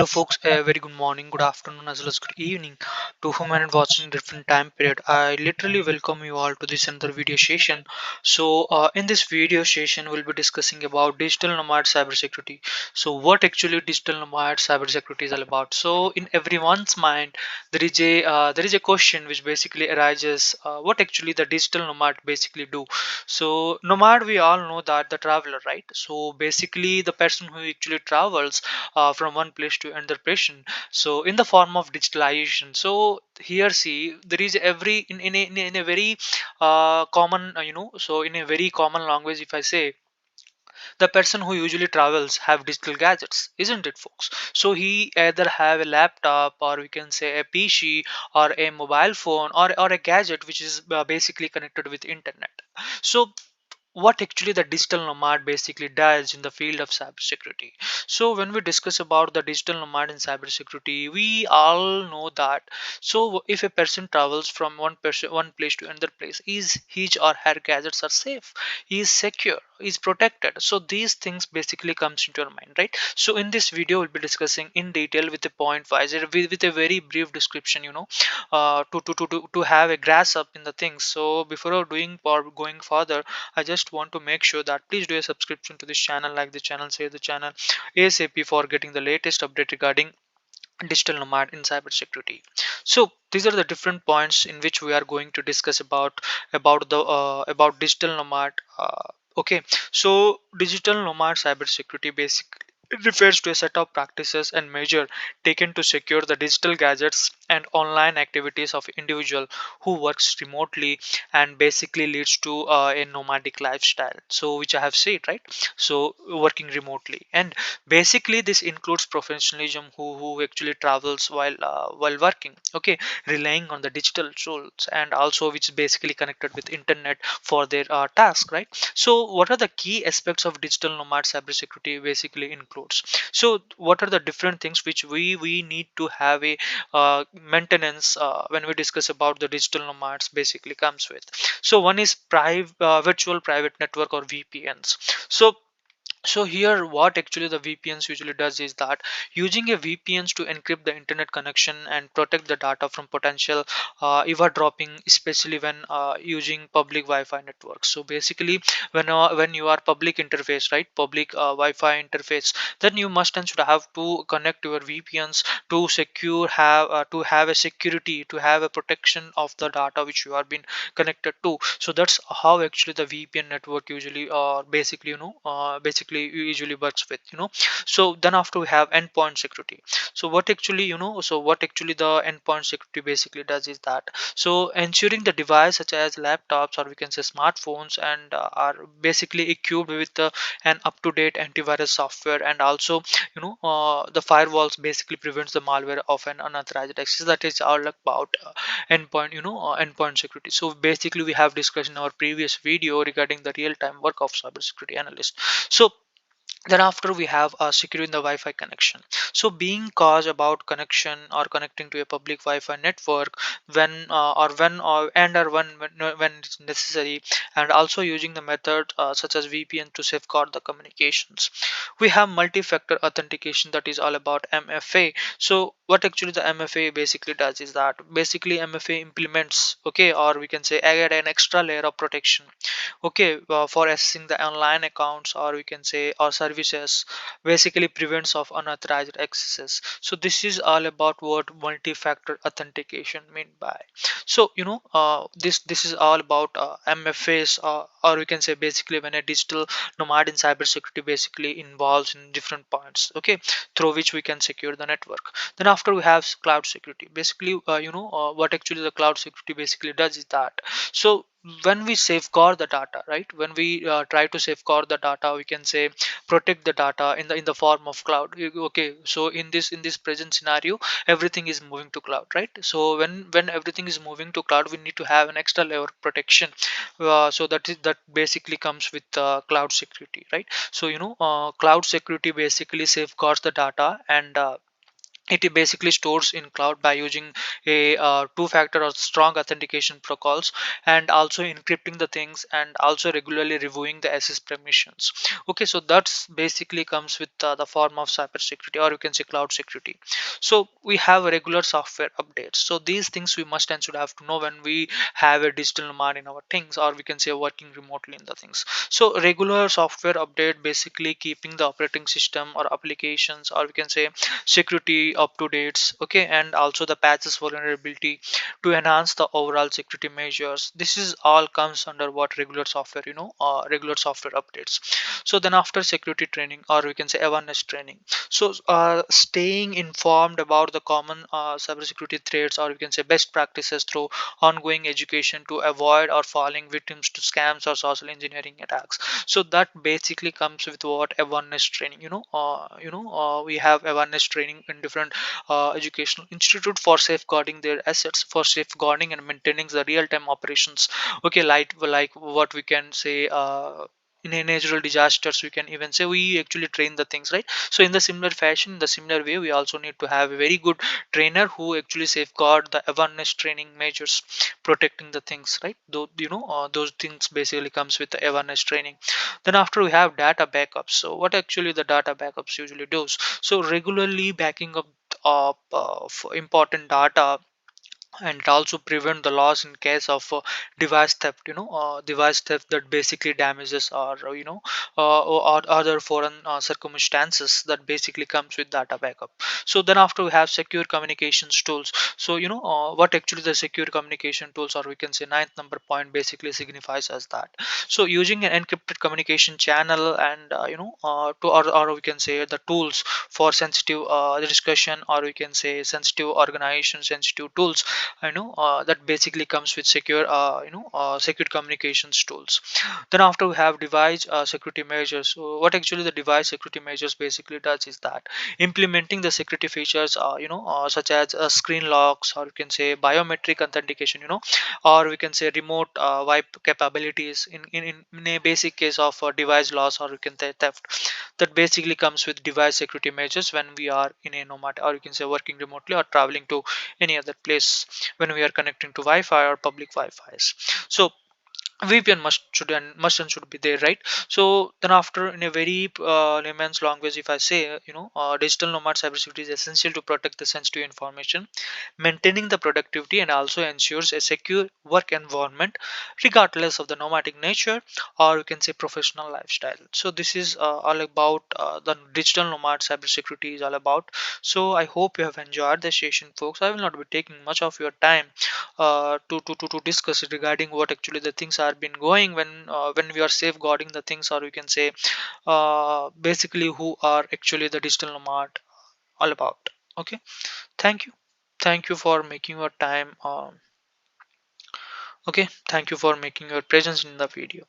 Hello folks, a very good morning, good afternoon as well as good evening to whom and watching different time period. I literally welcome you all to this another video session. In this video session we'll be discussing about digital nomad cybersecurity. So what actually digital nomad cybersecurity is all about. So in everyone's mind there is a question which basically arises, what actually the digital nomad basically do. So nomad, we all know that the traveler, right? So basically the person who actually travels from one place to another place, so in the form of digitalization. So here see, there is every in a very common, so in a very common language, if I say, the person who usually travels have digital gadgets, isn't it folks? So he either have a laptop, or we can say a PC, or a mobile phone, or a gadget which is basically connected with internet. So what actually the digital nomad basically does in the field of cybersecurity. So when we discuss about the digital nomad in cybersecurity, we all know that, so if a person travels from one place to another place, is his or her gadgets are safe, is secure, is protected. So these things basically comes into your mind, right? So in this video we'll be discussing in detail with a point wise, with a very brief description, to have a grasp up in the things. So before doing or going further, I just want to make sure that please do a subscription to this channel, like the channel, share the channel ASAP for getting the latest update regarding digital nomad in cybersecurity. So these are the different points in which we are going to discuss about digital nomad. Okay, so digital nomad cybersecurity basically refers to a set of practices and measure taken to secure the digital gadgets and online activities of individual who works remotely, and basically leads to a nomadic lifestyle, so which I have said, right? So working remotely, and basically this includes professionalism who actually travels while working, okay, relying on the digital tools, and also which is basically connected with internet for their task, right? So what are the key aspects of digital nomad cybersecurity basically includes? So what are the different things which we need to have a maintenance when we discuss about the digital nomads basically comes with. So one is virtual private network, or VPNs. So here what actually the VPNs usually does is that using a VPNs to encrypt the internet connection and protect the data from potential eavesdropping, especially when using public Wi-Fi networks. So basically when you are public interface, right, public Wi-Fi interface, then you must and should have to connect your VPNs to have a security, to have a protection of the data which you are being connected to. So that's how actually the VPN network usually basically basically usually works with. So then after we have endpoint security. So what actually the endpoint security basically does is that, so ensuring the device such as laptops, or we can say smartphones, and are basically equipped with an up-to-date antivirus software, and also the firewalls basically prevents the malware of an unauthorized access. That is all about endpoint security. So basically we have discussed in our previous video regarding the real-time work of cybersecurity analyst. So then after we have securing the Wi-Fi connection. So being caused about connection or connecting to a public Wi-Fi network when it's necessary, and also using the method such as VPN to safeguard the communications. We have multi-factor authentication, that is all about MFA. So what actually the MFA basically does is that, basically MFA implements, okay, or we can say add an extra layer of protection, okay, for accessing the online accounts, or we can say or services, basically prevents of unauthorized accesses. So this is all about what multi-factor authentication mean by. So this is all about MFAs, or we can say basically when a digital nomad in cybersecurity basically involves in different points, okay, through which we can secure the network. Then after we have cloud security. Basically what actually the cloud security basically does is that, so when we safeguard the data, right, when we try to safeguard the data, we can say protect the data in the form of cloud. Okay, so in this present scenario, everything is moving to cloud, right? So when everything is moving to cloud, we need to have an extra layer of protection. So that basically comes with cloud security, right? So cloud security basically safeguards the data, and it basically stores in cloud by using a two-factor or strong authentication protocols, and also encrypting the things, and also regularly reviewing the access permissions. Okay, so that's basically comes with the form of cybersecurity, or you can say cloud security. So we have regular software updates. So these things we must and should have to know when we have a digital nomad in our things, or we can say working remotely in the things. So regular software update basically keeping the operating system or applications, or we can say security up to dates, okay, and also the patches vulnerability to enhance the overall security measures. This is all comes under what regular software, regular software updates. So then after security training, or we can say awareness training, so staying informed about the common cybersecurity threats, or we can say best practices through ongoing education to avoid or falling victims to scams or social engineering attacks. So that basically comes with what awareness training, we have awareness training in different educational institute for safeguarding their assets, for safeguarding and maintaining the real-time operations. Okay, like what we can say, in a natural disasters, we can even say we actually train the things, right? So in the similar fashion, in the similar way, we also need to have a very good trainer who actually safeguard the awareness training measures, protecting the things, right? Though, those things basically comes with the awareness training. Then after we have data backups. So what actually the data backups usually does, so regularly backing up for important data, and it also prevent the loss in case of device theft, device theft that basically damages, or or other foreign circumstances that basically comes with data backup. So then after we have secure communications tools. So what actually the secure communication tools, or we can say ninth number point basically signifies as that. So using an encrypted communication channel, and or we can say the tools for sensitive discussion, or we can say sensitive organization sensitive tools, that basically comes with secure communications tools. Then after we have device security measures. So what actually the device security measures basically does is that implementing the security features, such as screen locks, or you can say biometric authentication, or we can say remote wipe capabilities in a basic case of device loss, or you can say theft. That basically comes with device security measures when we are in a nomad, or you can say working remotely or traveling to any other place, when we are connecting to Wi-Fi or public Wi-Fi's. So VPN must and should be there, right? So then after, in a very layman's language, if I say, digital nomad cybersecurity is essential to protect the sensitive information, maintaining the productivity, and also ensures a secure work environment regardless of the nomadic nature, or you can say professional lifestyle. So this is all about the digital nomad cybersecurity is all about. So I hope you have enjoyed the session, folks. I will not be taking much of your time to discuss regarding what actually the things are been going when we are safeguarding the things, or we can say basically who are actually the digital nomad all about. Okay, thank you. Thank you for making your time. Okay, thank you for making your presence in the video.